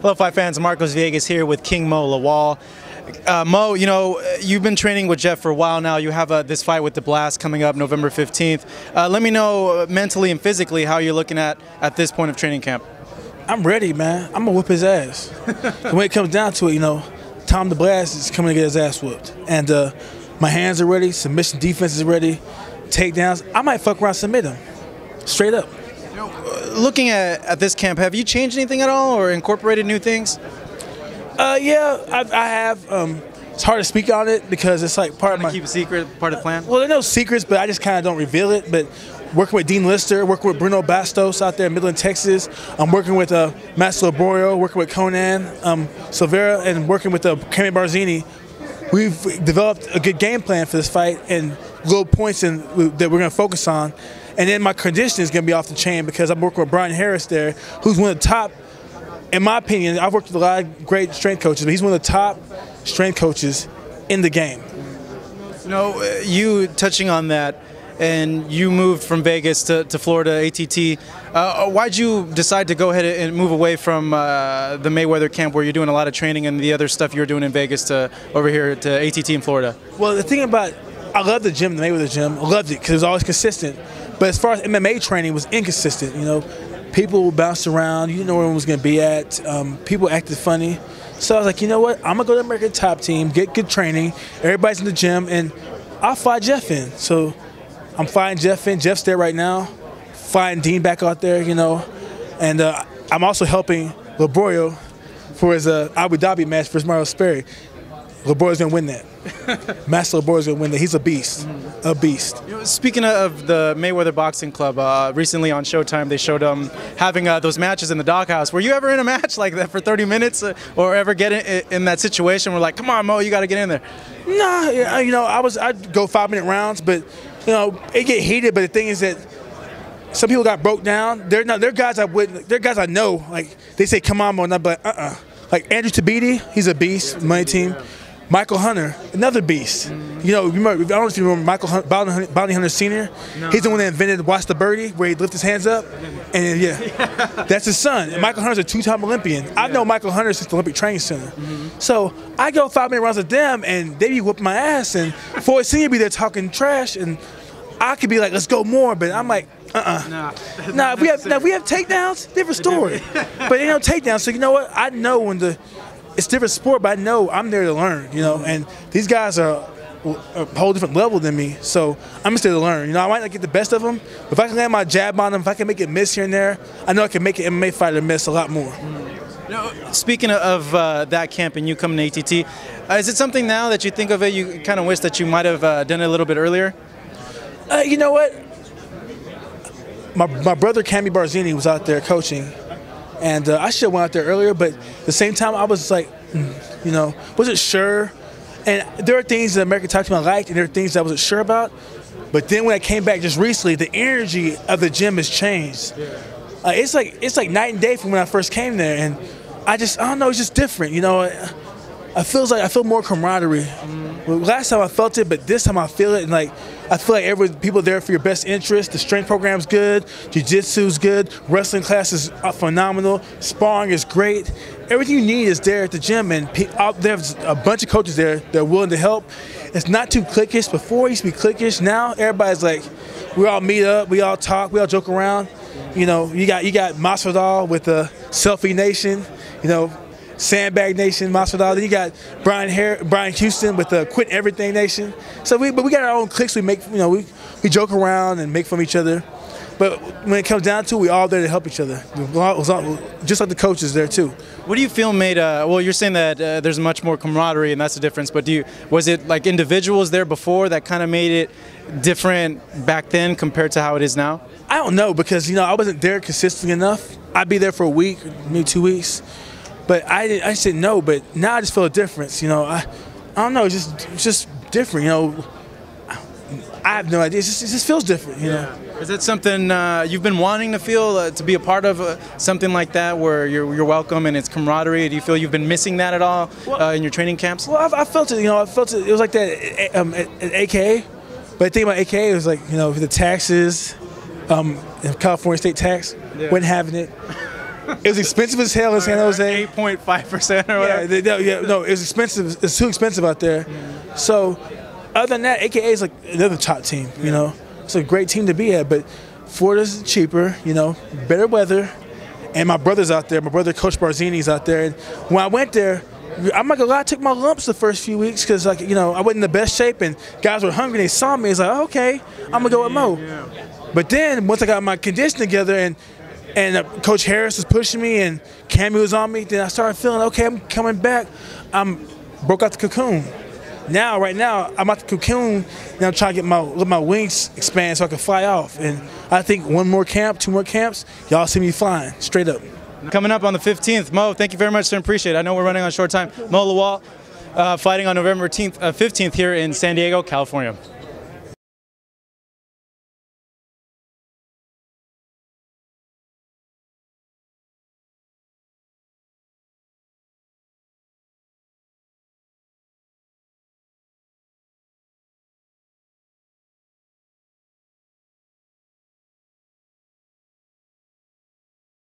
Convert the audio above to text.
Hello, Fight fans. Marcos Villegas here with King Mo Lawal. Mo, you know, you've been training with Jeff for a while now. You have this fight with DeBlass coming up November 15th. Let me know mentally and physically how you're looking at this point of training camp. I'm ready, man. I'm going to whip his ass. When it comes down to it, you know, Tom DeBlass is coming to get his ass whooped. And my hands are ready. Submission defense is ready. Takedowns. I might fuck around and submit him. Straight up. Looking at this camp, have you changed anything at all or incorporated new things? Yeah, I have. It's hard to speak on it because it's like part of my... Keep a secret, part of the plan? Well, there are no secrets, but I just kind of don't reveal it. But working with Dean Lister, working with Bruno Bastos out there in Midland, Texas. I'm working with Master Laborio, working with Conan Silveira, and working with Kami Barzini. We've developed a good game plan for this fight and little points that we're going to focus on. And then my conditioning is going to be off the chain because I'm working with Brian Harris there, who's one of the top, in my opinion, I've worked with a lot of great strength coaches, but he's one of the top strength coaches in the game. You know, you touching on that, and you moved from Vegas to Florida, ATT. Why'd you decide to go ahead and move away from the Mayweather camp where you're doing a lot of training and the other stuff you were doing in Vegas to over here to ATT in Florida? Well, the thing about, I love the gym, the Mayweather gym. I loved it because it was always consistent. But as far as MMA training, it was inconsistent. You know, people bounced around. You didn't know where one was going to be at. People acted funny. So I was like, you know what? I'm going to go to the American Top Team, get good training. Everybody's in the gym, and I'll fly Jeff in. So I'm flying Jeff in. Jeff's there right now. Flying Dean back out there, you know. And I'm also helping Laborio for his Abu Dhabi match versus Mario Sperry. Laborio's going to win that. Master Laborio's going to win that. He's a beast. A beast. You know, speaking of the Mayweather Boxing Club, recently on Showtime they showed having those matches in the doghouse. Were you ever in a match like that for 30 minutes or ever get in that situation where like, come on, Mo, you got to get in there? Nah, you know, I'd go 5-minute rounds, but, you know, it get heated. But the thing is that some people got broke down. They're guys I know. Like, they say, come on, Mo, and I'm like, Like Andrew Tabiti, he's a beast, money team. Michael Hunter, another beast. You know, I don't know if you remember Michael Bounty Hunter Sr. No. He's the one that invented Watch the Birdie, where he lift his hands up. And yeah, that's his son. And Michael Hunter's a 2-time Olympian. I've known Michael Hunter since the Olympic Training Center. So I go 5-minute rounds with them, and they be whooping my ass. And Floyd Sr. be there talking trash, and I could be like, let's go more. But I'm like, Nah, if we have takedowns, different story. But they don't takedowns, so you know what? I know when it's a different sport, but I know I'm there to learn, you know. And these guys are a whole different level than me, so I'm just there to learn. You know, I might not get the best of them, but if I can land my jab on them, if I can make it miss here and there, I know I can make an MMA fighter miss a lot more. You know, speaking of that camp and you coming to ATT, is it something now that you think of it, you kind of wish that you might have done it a little bit earlier? You know what? My brother Kami Barzini was out there coaching, and I should have went out there earlier, but at the same time I was like, you know, wasn't sure. And there are things that American Top Team I liked, and there are things that I wasn't sure about. But then when I came back just recently, the energy of the gym has changed. It's like night and day from when I first came there, and I don't know, it's just different, you know. I feel more camaraderie. Last time I felt it, but this time I feel it, and like I feel like people are there for your best interest. The strength program's good, jiu-jitsu's good, wrestling class is phenomenal, sparring is great. Everything you need is there at the gym, and there's a bunch of coaches there that are willing to help. It's not too cliquish. Before it used to be cliquish. Now everybody's like, we all meet up, we all talk, we all joke around. You know, you got Masvidal with the Selfie Nation, you know, Sandbag Nation, Masvidal. Then you got Brian Houston with the Quit Everything Nation. So we got our own cliques. We make, you know, we joke around and make fun of each other. But when it comes down to it, we all there to help each other. Just like the coaches there too. What do you feel made? Well, you're saying that there's much more camaraderie and that's the difference. But was it like individuals there before that kind of made it different back then compared to how it is now? I don't know, because, you know, I wasn't there consistently enough. I'd be there for a week, maybe 2 weeks. But I said no, but now I just feel a difference, you know. I don't know, it's just different, you know. I have no idea, it just feels different, you know. Is it something you've been wanting to feel, to be a part of something like that where you're welcome and it's camaraderie? Do you feel you've been missing that at all in your training camps? Well, I felt it, you know, it was like that at AKA. But the thing about AKA was like, you know, the taxes, California state tax, wasn't having it. It was expensive as hell in San Jose. 8.5% or whatever. Yeah, no, it was expensive. It's too expensive out there. So, other than that, AKA is like another top team. You know, it's a great team to be at. But Florida's cheaper. You know, better weather, and my brother's out there. My brother, Coach Barzini's out there. And when I went there, I'm not gonna lie, I took my lumps the first few weeks because, like, you know, I wasn't in the best shape, and guys were hungry. They saw me. It's like, oh, okay, I'm gonna go with Mo. But then once I got my condition together and Coach Harris was pushing me and Cammy was on me, then I started feeling, okay, I'm coming back. I'm broke out the cocoon. Now, right now, I'm out the cocoon, and I'm trying to let my wings expand so I can fly off. And I think one more camp, 2 more camps, y'all see me flying straight up. Coming up on the 15th, Mo, thank you very much, sir. Appreciate it. I know we're running on short time. Mo Lawal fighting on November 15th here in San Diego, California.